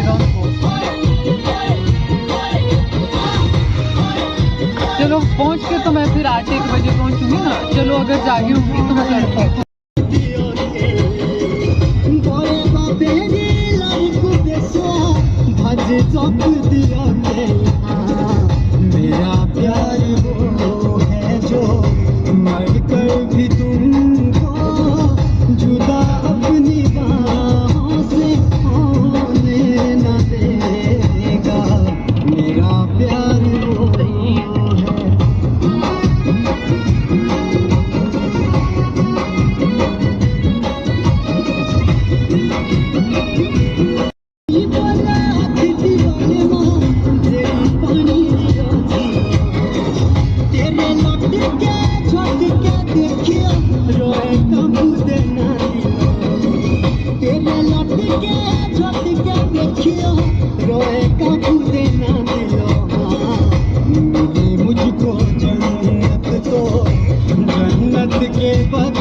जाएगा उनको। चलो पहुंच के तो मैं फिर 8-1 बजे पहुंचूंगी ना। चलो अगर जागी होंगी तो मैं करती हूँ। मेरा प्यार वो है जो मर कर भी तुमको जुदा अपनी बाहों से होने न देगा। मेरा प्यार वो है। मुझको जन्नत तो जन्नत के बाद